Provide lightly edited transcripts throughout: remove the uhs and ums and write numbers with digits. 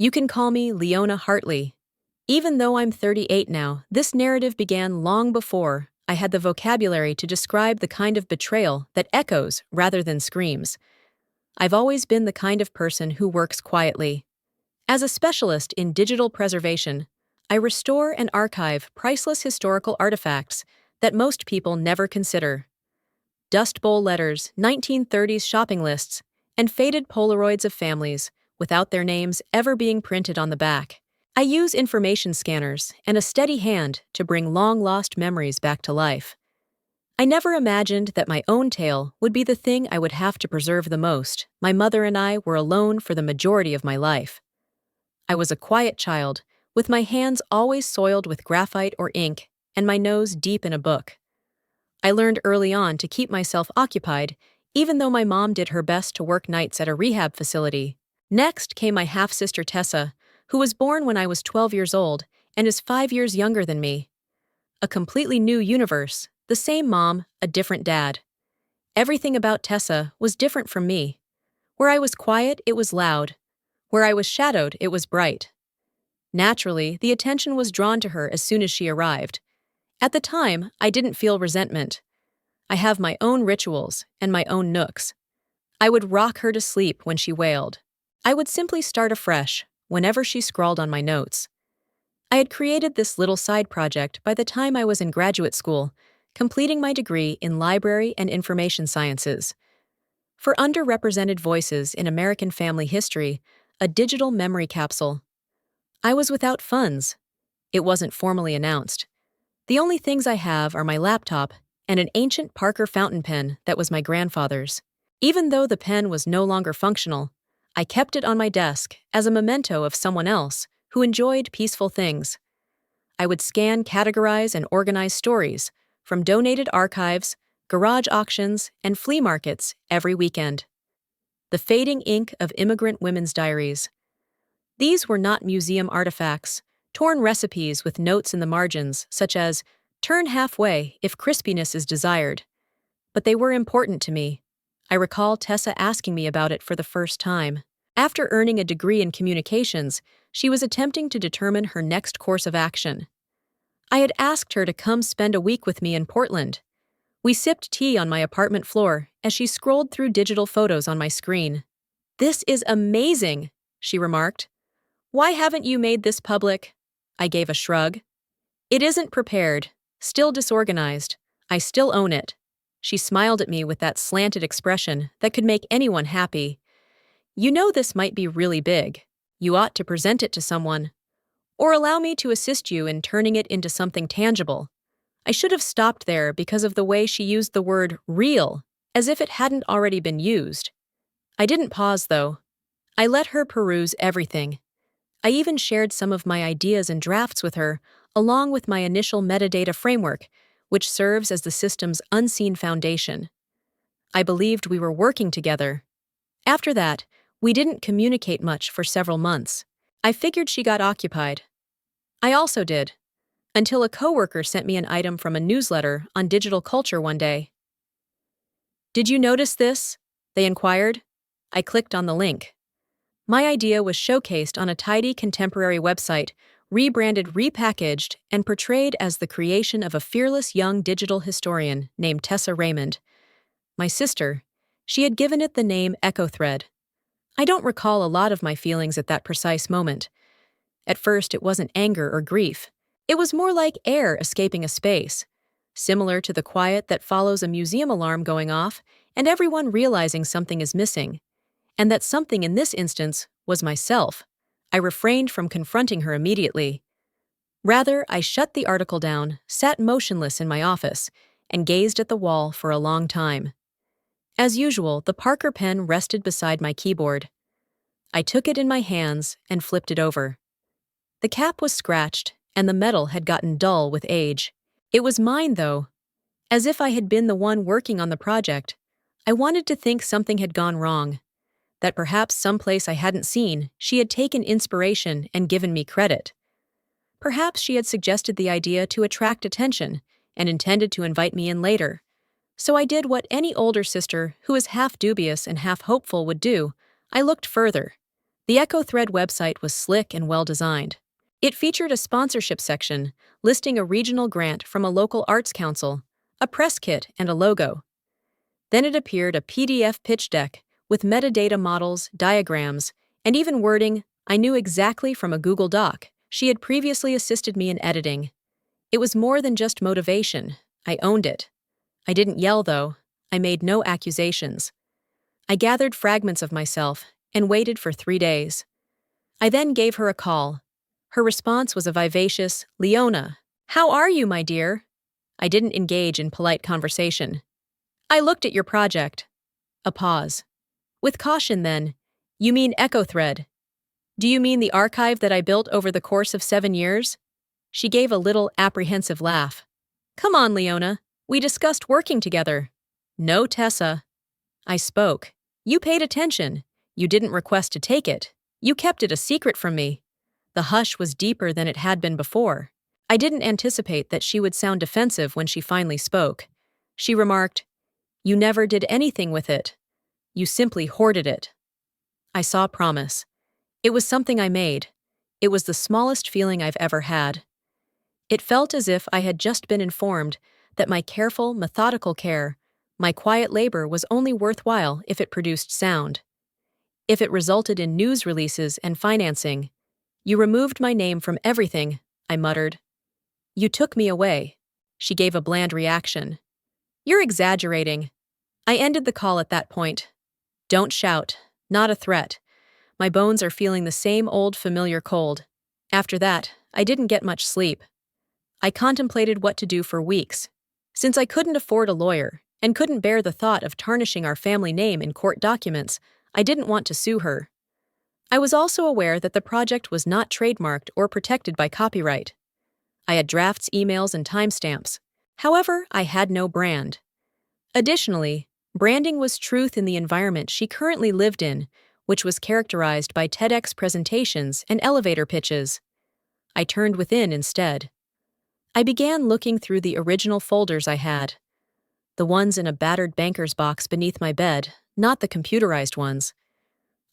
You can call me Leona Hartley. Even though I'm 38 now, this narrative began long before I had the vocabulary to describe the kind of betrayal that echoes rather than screams. I've always been the kind of person who works quietly. As a specialist in digital preservation, I restore and archive priceless historical artifacts that most people never consider. Dust Bowl letters, 1930s shopping lists, and faded Polaroids of families, without their names ever being printed on the back. I use information scanners and a steady hand to bring long-lost memories back to life. I never imagined that my own tale would be the thing I would have to preserve the most. My mother and I were alone for the majority of my life. I was a quiet child, with my hands always soiled with graphite or ink and my nose deep in a book. I learned early on to keep myself occupied, even though my mom did her best to work nights at a rehab facility. Next came my half-sister Tessa, who was born when I was 12 years old and is 5 years younger than me. A completely new universe, the same mom, a different dad. Everything about Tessa was different from me. Where I was quiet, it was loud. Where I was shadowed, it was bright. Naturally, the attention was drawn to her as soon as she arrived. At the time, I didn't feel resentment. I have my own rituals and my own nooks. I would rock her to sleep when she wailed. I would simply start afresh whenever she scrawled on my notes. I had created this little side project by the time I was in graduate school, completing my degree in library and information sciences. For underrepresented voices in American family history, a digital memory capsule. I was without funds. It wasn't formally announced. The only things I have are my laptop and an ancient Parker fountain pen that was my grandfather's. Even though the pen was no longer functional, I kept it on my desk as a memento of someone else who enjoyed peaceful things. I would scan, categorize, and organize stories from donated archives, garage auctions, and flea markets every weekend. The fading ink of immigrant women's diaries. These were not museum artifacts, torn recipes with notes in the margins, such as, "Turn halfway if crispiness is desired." But they were important to me. I recall Tessa asking me about it for the first time. After earning a degree in communications, she was attempting to determine her next course of action. I had asked her to come spend a week with me in Portland. We sipped tea on my apartment floor as she scrolled through digital photos on my screen. "This is amazing," she remarked. "Why haven't you made this public?" I gave a shrug. "It isn't prepared, still disorganized. I still own it." She smiled at me with that slanted expression that could make anyone happy. "You know this might be really big. You ought to present it to someone. Or allow me to assist you in turning it into something tangible." I should have stopped there because of the way she used the word real, as if it hadn't already been used. I didn't pause, though. I let her peruse everything. I even shared some of my ideas and drafts with her, along with my initial metadata framework, which serves as the system's unseen foundation. I believed we were working together. After that, we didn't communicate much for several months. I figured she got occupied. I also did, until a coworker sent me an item from a newsletter on digital culture one day. "Did you notice this?" they inquired. I clicked on the link. My idea was showcased on a tidy contemporary website, rebranded, repackaged, and portrayed as the creation of a fearless young digital historian named Tessa Raymond. My sister, she had given it the name Echo Thread. I don't recall a lot of my feelings at that precise moment. At first, it wasn't anger or grief. It was more like air escaping a space, similar to the quiet that follows a museum alarm going off and everyone realizing something is missing. And that something in this instance was myself. I refrained from confronting her immediately. Rather, I shut the article down, sat motionless in my office, and gazed at the wall for a long time. As usual, the Parker pen rested beside my keyboard. I took it in my hands and flipped it over. The cap was scratched, and the metal had gotten dull with age. It was mine, though. As if I had been the one working on the project, I wanted to think something had gone wrong. That perhaps someplace I hadn't seen, she had taken inspiration and given me credit. Perhaps she had suggested the idea to attract attention and intended to invite me in later. So I did what any older sister who is half dubious and half hopeful would do. I looked further. The Echo Thread website was slick and well-designed. It featured a sponsorship section, listing a regional grant from a local arts council, a press kit, and a logo. Then it appeared a PDF pitch deck with metadata models, diagrams, and even wording I knew exactly from a Google Doc she had previously assisted me in editing. It was more than just motivation. I owned it. I didn't yell, though. I made no accusations. I gathered fragments of myself and waited for 3 days. I then gave her a call. Her response was a vivacious, "Leona, how are you, my dear?" I didn't engage in polite conversation. "I looked at your project." A pause. "With caution, then. You mean Echo Thread. Do you mean the archive that I built over the course of 7 years?" She gave a little apprehensive laugh. "Come on, Leona. We discussed working together." "No, Tessa." I spoke. "You paid attention. You didn't request to take it. You kept it a secret from me." The hush was deeper than it had been before. I didn't anticipate that she would sound defensive when she finally spoke. She remarked, "You never did anything with it. You simply hoarded it." I saw promise. It was something I made. It was the smallest feeling I've ever had. It felt as if I had just been informed that my careful, methodical care, my quiet labor was only worthwhile if it produced sound. If it resulted in news releases and financing. "You removed my name from everything," I muttered. "You took me away." She gave a bland reaction. "You're exaggerating." I ended the call at that point. Don't shout. Not a threat. My bones are feeling the same old familiar cold. After that, I didn't get much sleep. I contemplated what to do for weeks. Since I couldn't afford a lawyer and couldn't bear the thought of tarnishing our family name in court documents, I didn't want to sue her. I was also aware that the project was not trademarked or protected by copyright. I had drafts, emails, and timestamps. However, I had no brand. Additionally, branding was truth in the environment she currently lived in, which was characterized by TEDx presentations and elevator pitches. I turned within instead. I began looking through the original folders I had. The ones in a battered banker's box beneath my bed, not the computerized ones.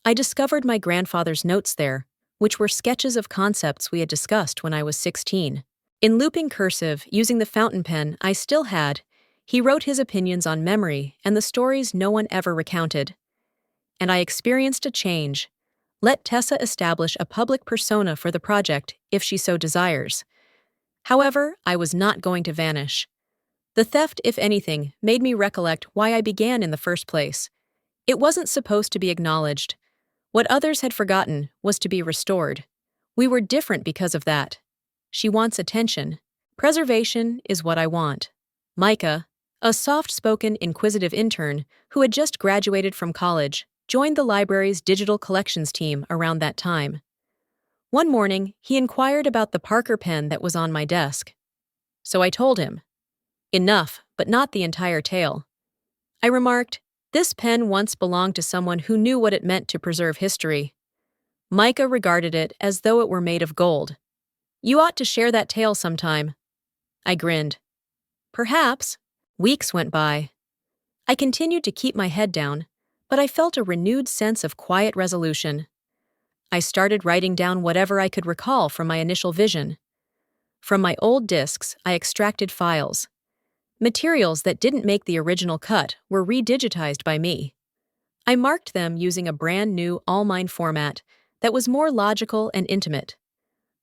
I discovered my grandfather's notes there, which were sketches of concepts we had discussed when I was 16. In looping cursive, using the fountain pen I still had, he wrote his opinions on memory and the stories no one ever recounted. And I experienced a change. Let Tessa establish a public persona for the project if she so desires. However, I was not going to vanish. The theft, if anything, made me recollect why I began in the first place. It wasn't supposed to be acknowledged. What others had forgotten was to be restored. We were different because of that. She wants attention. Preservation is what I want. Micah, a soft-spoken, inquisitive intern who had just graduated from college, joined the library's digital collections team around that time. One morning, he inquired about the Parker pen that was on my desk. So I told him. Enough, but not the entire tale. I remarked, "This pen once belonged to someone who knew what it meant to preserve history." Micah regarded it as though it were made of gold. "You ought to share that tale sometime." I grinned. "Perhaps." Weeks went by. I continued to keep my head down, but I felt a renewed sense of quiet resolution. I started writing down whatever I could recall from my initial vision. From my old discs, I extracted files. Materials that didn't make the original cut were redigitized by me. I marked them using a brand new all-mine format that was more logical and intimate.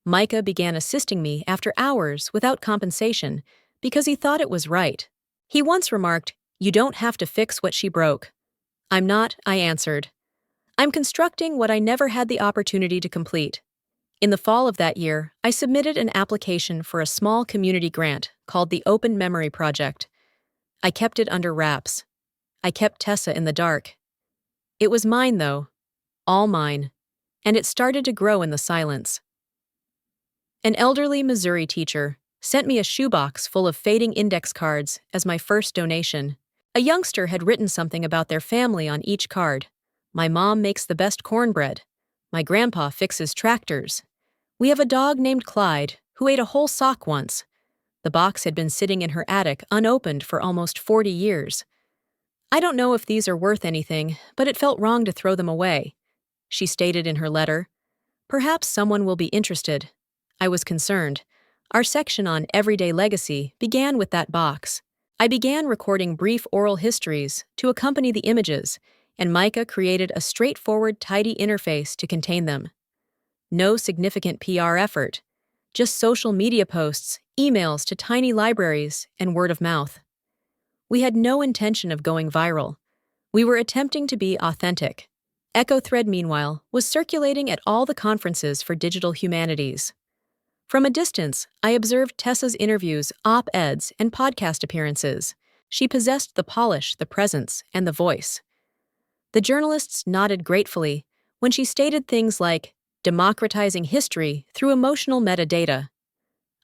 Micah began assisting me after hours without compensation because he thought it was right. He once remarked, "You don't have to fix what she broke." "I'm not," I answered. "I'm constructing what I never had the opportunity to complete." In the fall of that year, I submitted an application for a small community grant called the Open Memory Project. I kept it under wraps. I kept Tessa in the dark. It was mine, though. All mine. And it started to grow in the silence. An elderly Missouri teacher sent me a shoebox full of fading index cards as my first donation. A youngster had written something about their family on each card. "My mom makes the best cornbread. My grandpa fixes tractors. We have a dog named Clyde who ate a whole sock once." The box had been sitting in her attic unopened for almost 40 years. I don't know if these are worth anything, but it felt wrong to throw them away. she stated in her letter. Perhaps someone will be interested. I was concerned. Our section on everyday legacy began with that box. I began recording brief oral histories to accompany the images, and Micah created a straightforward, tidy interface to contain them. No significant PR effort, just social media posts, emails to tiny libraries, and word of mouth. We had no intention of going viral. We were attempting to be authentic. Echo Thread, meanwhile, was circulating at all the conferences for digital humanities. From a distance, I observed Tessa's interviews, op-eds, and podcast appearances. She possessed the polish, the presence, and the voice. The journalists nodded gratefully when she stated things like, democratizing history through emotional metadata.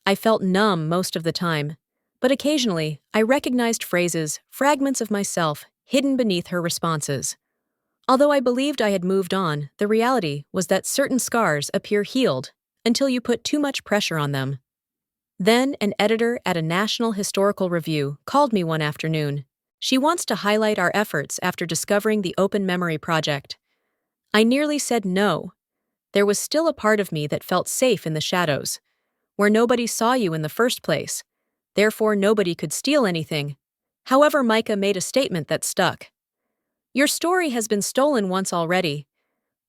I felt numb most of the time, but occasionally I recognized phrases, fragments of myself, hidden beneath her responses. Although I believed I had moved on, the reality was that certain scars appear healed until you put too much pressure on them. Then, an editor at a National Historical Review called me one afternoon. She wants to highlight our efforts after discovering the Open Memory Project. I nearly said no. There was still a part of me that felt safe in the shadows, where nobody saw you in the first place. Therefore, nobody could steal anything. However, Micah made a statement that stuck. Your story has been stolen once already.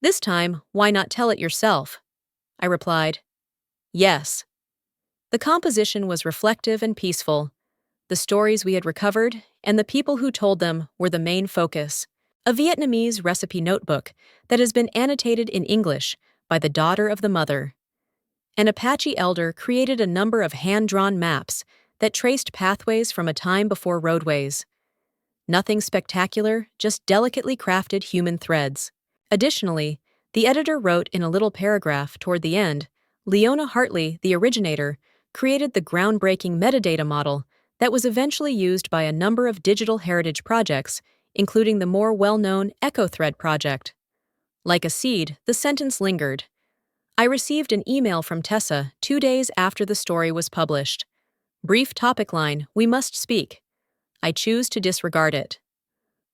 This time, why not tell it yourself? I replied, yes. The composition was reflective and peaceful. The stories we had recovered and the people who told them were the main focus. A Vietnamese recipe notebook that has been annotated in English by the daughter of the mother. An Apache elder created a number of hand-drawn maps that traced pathways from a time before roadways. Nothing spectacular, just delicately crafted human threads. Additionally, the editor wrote in a little paragraph toward the end, Leona Hartley, the originator, created the groundbreaking metadata model that was eventually used by a number of digital heritage projects, including the more well-known Echo Thread project. Like a seed, the sentence lingered. I received an email from Tessa 2 days after the story was published. Brief topic line, we must speak. I choose to disregard it.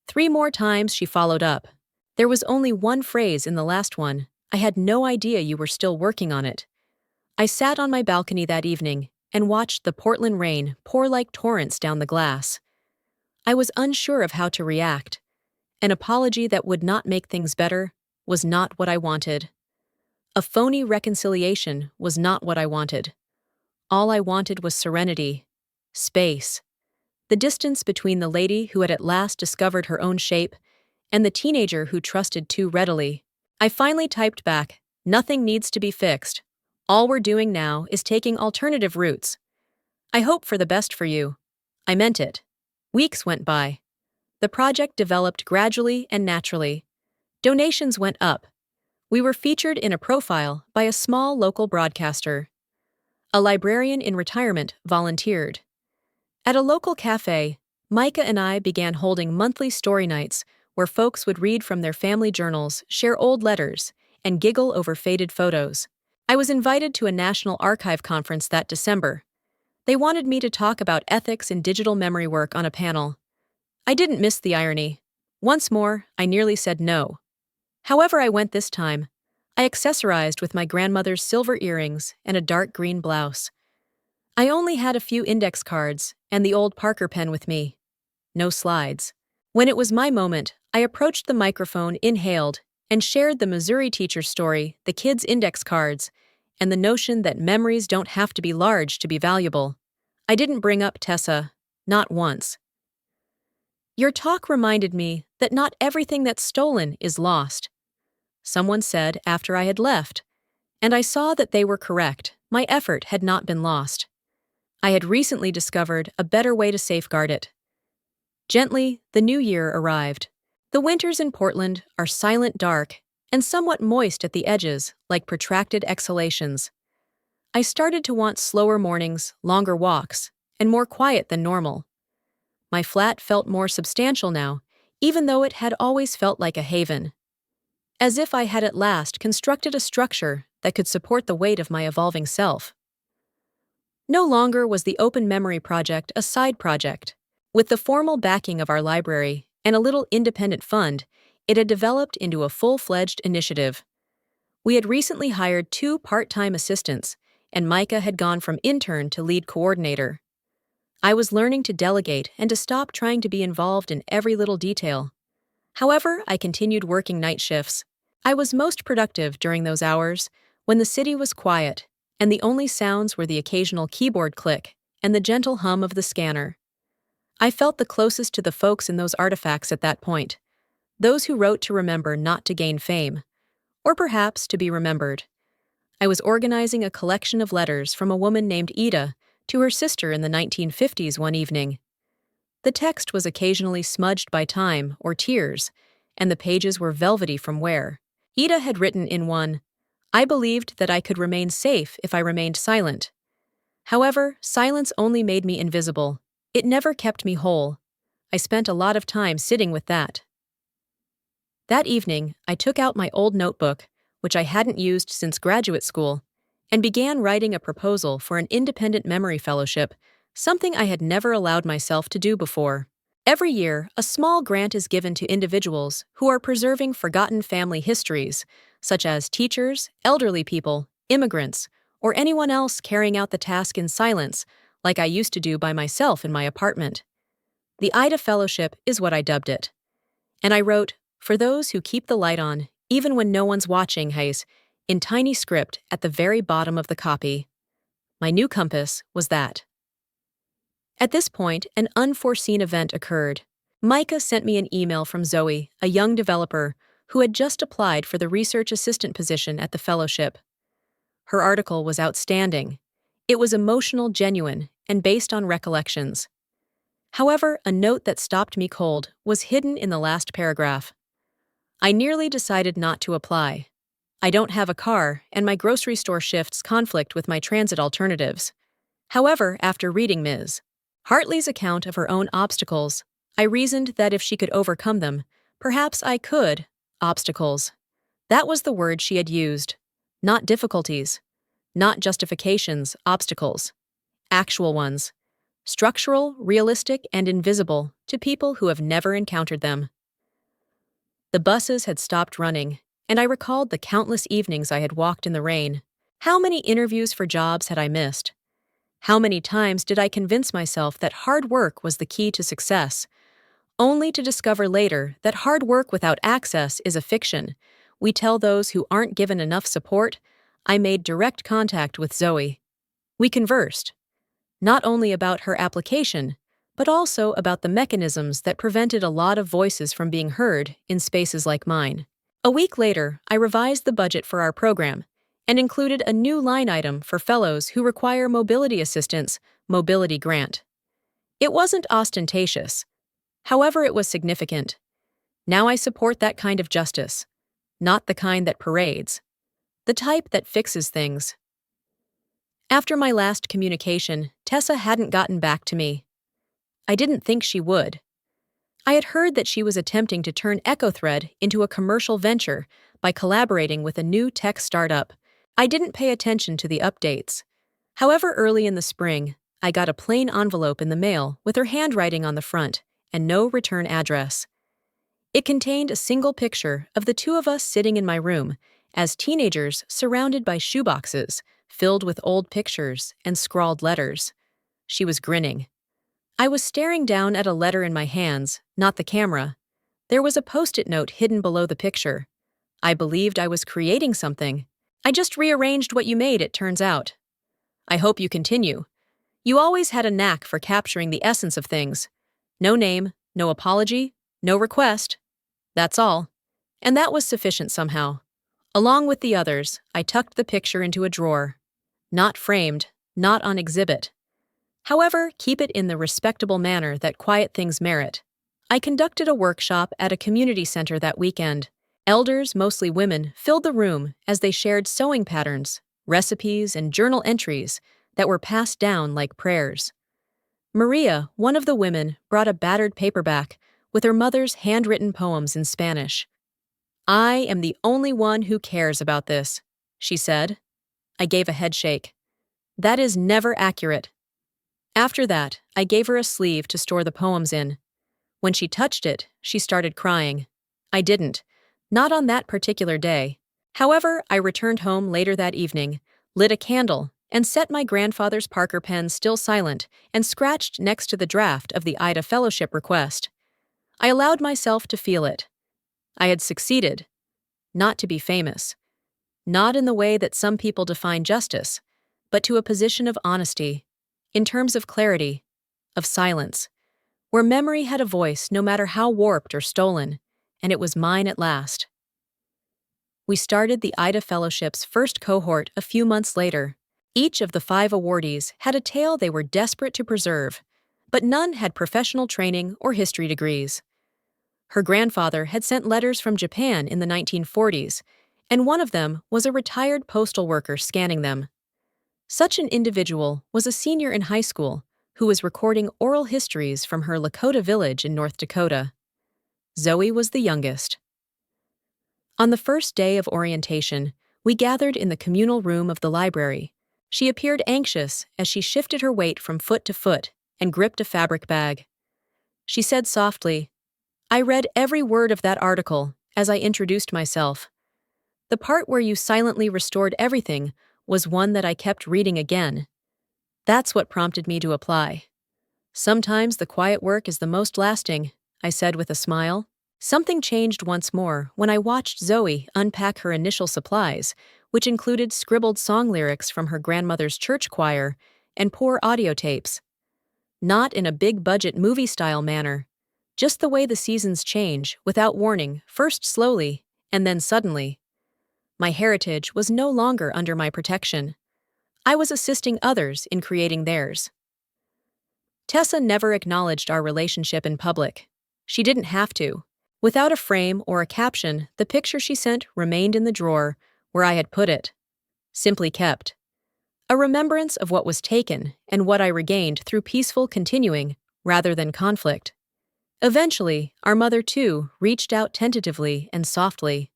3 more times she followed up. There was only one phrase in the last one. I had no idea you were still working on it. I sat on my balcony that evening and watched the Portland rain pour like torrents down the glass. I was unsure of how to react. An apology that would not make things better was not what I wanted. A phony reconciliation was not what I wanted. All I wanted was serenity, space. The distance between the lady who had at last discovered her own shape and the teenager who trusted too readily. I finally typed back, nothing needs to be fixed. All we're doing now is taking alternative routes. I hope for the best for you. I meant it. Weeks went by. The project developed gradually and naturally. Donations went up. We were featured in a profile by a small local broadcaster. A librarian in retirement volunteered. At a local cafe, Micah and I began holding monthly story nights where folks would read from their family journals, share old letters, and giggle over faded photos. I was invited to a National Archive conference that December. They wanted me to talk about ethics in digital memory work on a panel. I didn't miss the irony. Once more, I nearly said no. However, I went this time. I accessorized with my grandmother's silver earrings and a dark green blouse. I only had a few index cards and the old Parker pen with me. No slides. When it was my moment, I approached the microphone, inhaled, and shared the Missouri teacher story, the kids' index cards, and the notion that memories don't have to be large to be valuable. I didn't bring up Tessa, not once. Your talk reminded me that not everything that's stolen is lost. Someone said after I had left, and I saw that they were correct. My effort had not been lost. I had recently discovered a better way to safeguard it. Gently, the new year arrived. The winters in Portland are silent, dark, and somewhat moist at the edges, like protracted exhalations. I started to want slower mornings, longer walks, and more quiet than normal. My flat felt more substantial now, even though it had always felt like a haven. As if I had at last constructed a structure that could support the weight of my evolving self. No longer was the Open Memory Project a side project. With the formal backing of our library and a little independent fund, It had developed into a full-fledged initiative. We had recently hired 2 part-time assistants, and Micah had gone from intern to lead coordinator. I was learning to delegate and to stop trying to be involved in every little detail. However, I continued working night shifts. I was most productive during those hours when the city was quiet, and the only sounds were the occasional keyboard click and the gentle hum of the scanner. I felt the closest to the folks in those artifacts at that point, those who wrote to remember, not to gain fame, or perhaps to be remembered. I was organizing a collection of letters from a woman named Ida to her sister in the 1950s one evening. The text was occasionally smudged by time or tears, and the pages were velvety from wear. Ida had written in one, "I believed that I could remain safe if I remained silent. However, silence only made me invisible. It never kept me whole." I spent a lot of time sitting with that. That evening, I took out my old notebook, which I hadn't used since graduate school, and began writing a proposal for an independent memory fellowship, something I had never allowed myself to do before. Every year, a small grant is given to individuals who are preserving forgotten family histories, such as teachers, elderly people, immigrants, or anyone else carrying out the task in silence, like I used to do by myself in my apartment. The Ida Fellowship is what I dubbed it. And I wrote, "For those who keep the light on, even when no one's watching," Hayes, in tiny script at the very bottom of the copy. My new compass was that. At this point, an unforeseen event occurred. Micah sent me an email from Zoe, a young developer who had just applied for the research assistant position at the fellowship. Her article was outstanding. It was emotional, genuine, and based on recollections. However, a note that stopped me cold was hidden in the last paragraph. I nearly decided not to apply. I don't have a car, and my grocery store shifts conflict with my transit alternatives. However, after reading Ms. Hartley's account of her own obstacles, I reasoned that if she could overcome them, perhaps I could. Obstacles. That was the word she had used. Not difficulties. Not justifications, obstacles. Actual ones. Structural, realistic, and invisible to people who have never encountered them. The buses had stopped running, and I recalled the countless evenings I had walked in the rain. How many interviews for jobs had I missed? How many times did I convince myself that hard work was the key to success, only to discover later that hard work without access is a fiction we tell those who aren't given enough support? I made direct contact with Zoe. We conversed, not only about her application, but also about the mechanisms that prevented a lot of voices from being heard in spaces like mine. A week later, I revised the budget for our program and included a new line item for fellows who require mobility assistance, mobility grant. It wasn't ostentatious. However, it was significant. Now I support that kind of justice, not the kind that parades, the type that fixes things. After my last communication, Tessa hadn't gotten back to me. I didn't think she would. I had heard that she was attempting to turn EchoThread into a commercial venture by collaborating with a new tech startup. I didn't pay attention to the updates. However, early in the spring, I got a plain envelope in the mail with her handwriting on the front and no return address. It contained a single picture of the two of us sitting in my room as teenagers surrounded by shoeboxes filled with old pictures and scrawled letters. She was grinning. I was staring down at a letter in my hands, not the camera. There was a post-it note hidden below the picture. I believed I was creating something. "I just rearranged what you made, it turns out. I hope you continue. You always had a knack for capturing the essence of things. No name, no apology, no request. That's all." And that was sufficient somehow. Along with the others, I tucked the picture into a drawer. Not framed, not on exhibit. However, keep it in the respectable manner that quiet things merit. I conducted a workshop at a community center that weekend. Elders, mostly women, filled the room as they shared sewing patterns, recipes, and journal entries that were passed down like prayers. Maria, one of the women, brought a battered paperback with her mother's handwritten poems in Spanish. "I am the only one who cares about this," she said. I gave a headshake. That is never accurate. After that, I gave her a sleeve to store the poems in. When she touched it, she started crying. I didn't. Not on that particular day. However, I returned home later that evening, lit a candle, and set my grandfather's Parker pen still silent and scratched next to the draft of the Ida Fellowship request. I allowed myself to feel it. I had succeeded. Not to be famous. Not in the way that some people define justice, but to a position of honesty, in terms of clarity, of silence, where memory had a voice no matter how warped or stolen, and it was mine at last. We started the Ida Fellowship's first cohort a few months later. Each of the 5 awardees had a tale they were desperate to preserve, but none had professional training or history degrees. Her grandfather had sent letters from Japan in the 1940s, and one of them was a retired postal worker scanning them. Such an individual was a senior in high school who was recording oral histories from her Lakota village in North Dakota. Zoe was the youngest. On the first day of orientation, we gathered in the communal room of the library. She appeared anxious as she shifted her weight from foot to foot and gripped a fabric bag. She said softly, "I read every word of that article as I introduced myself. The part where you silently restored everything was one that I kept reading again. That's what prompted me to apply. Sometimes the quiet work is the most lasting," I said with a smile. Something changed once more when I watched Zoe unpack her initial supplies, which included scribbled song lyrics from her grandmother's church choir and poor audio tapes. Not in a big-budget movie-style manner, just the way the seasons change, without warning, first slowly, and then suddenly. My heritage was no longer under my protection. I was assisting others in creating theirs. Tessa never acknowledged our relationship in public. She didn't have to. Without a frame or a caption, the picture she sent remained in the drawer where I had put it. Simply kept. A remembrance of what was taken and what I regained through peaceful continuing rather than conflict. Eventually, our mother too reached out tentatively and softly.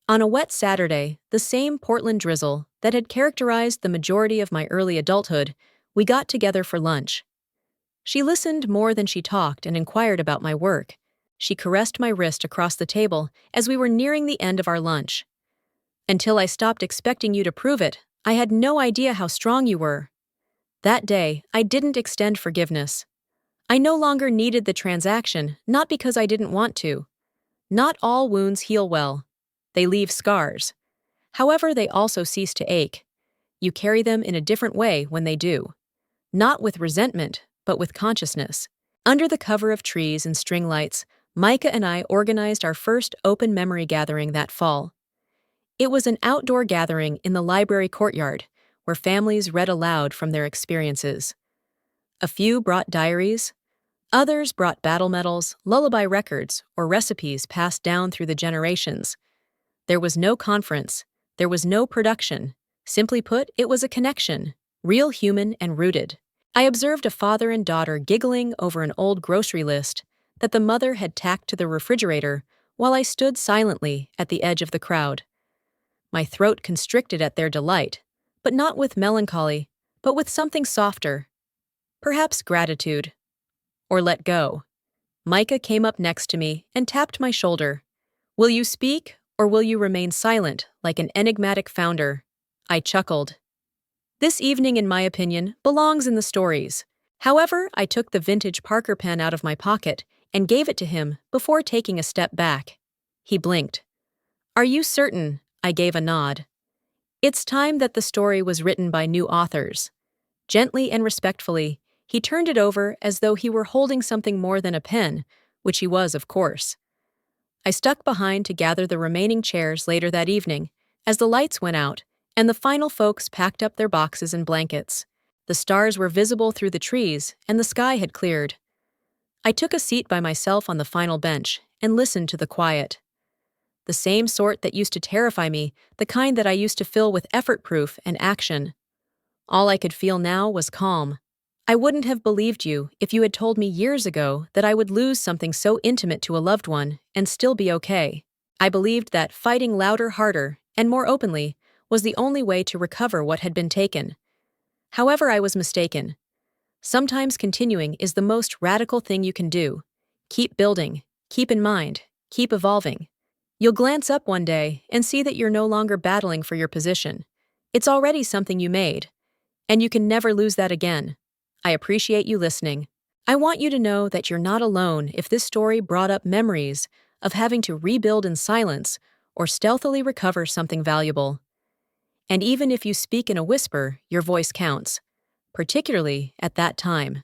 On a wet Saturday, the same Portland drizzle that had characterized the majority of my early adulthood, we got together for lunch. She listened more than she talked and inquired about my work. She caressed my wrist across the table as we were nearing the end of our lunch. "Until I stopped expecting you to prove it, I had no idea how strong you were." That day, I didn't extend forgiveness. I no longer needed the transaction, not because I didn't want to. Not all wounds heal well. They leave scars. However, they also cease to ache. You carry them in a different way when they do. Not with resentment, but with consciousness. Under the cover of trees and string lights, Micah and I organized our first open memory gathering that fall. It was an outdoor gathering in the library courtyard, where families read aloud from their experiences. A few brought diaries. Others brought battle medals, lullaby records, or recipes passed down through the generations. There was no conference. There was no production. Simply put, it was a connection, real, human, and rooted. I observed a father and daughter giggling over an old grocery list that the mother had tacked to the refrigerator while I stood silently at the edge of the crowd. My throat constricted at their delight, but not with melancholy, but with something softer. Perhaps gratitude. Or let go. Micah came up next to me and tapped my shoulder. "Will you speak, or will you remain silent like an enigmatic founder?" I chuckled. This evening, in my opinion, belongs in the stories. However, I took the vintage Parker pen out of my pocket and gave it to him before taking a step back. He blinked. "Are you certain?" I gave a nod. It's time that the story was written by new authors. Gently and respectfully, he turned it over as though he were holding something more than a pen, which he was, of course. I stuck behind to gather the remaining chairs later that evening, as the lights went out, and the final folks packed up their boxes and blankets. The stars were visible through the trees, and the sky had cleared. I took a seat by myself on the final bench and listened to the quiet. The same sort that used to terrify me, the kind that I used to fill with effort-proof and action. All I could feel now was calm. I wouldn't have believed you if you had told me years ago that I would lose something so intimate to a loved one and still be okay. I believed that fighting louder, harder, and more openly was the only way to recover what had been taken. However, I was mistaken. Sometimes continuing is the most radical thing you can do. Keep building. Keep in mind, Keep evolving. You'll glance up one day and see that you're no longer battling for your position. It's already something you made, and you can never lose that again. I appreciate you listening. I want you to know that you're not alone if this story brought up memories of having to rebuild in silence or stealthily recover something valuable. And even if you speak in a whisper, your voice counts, particularly at that time.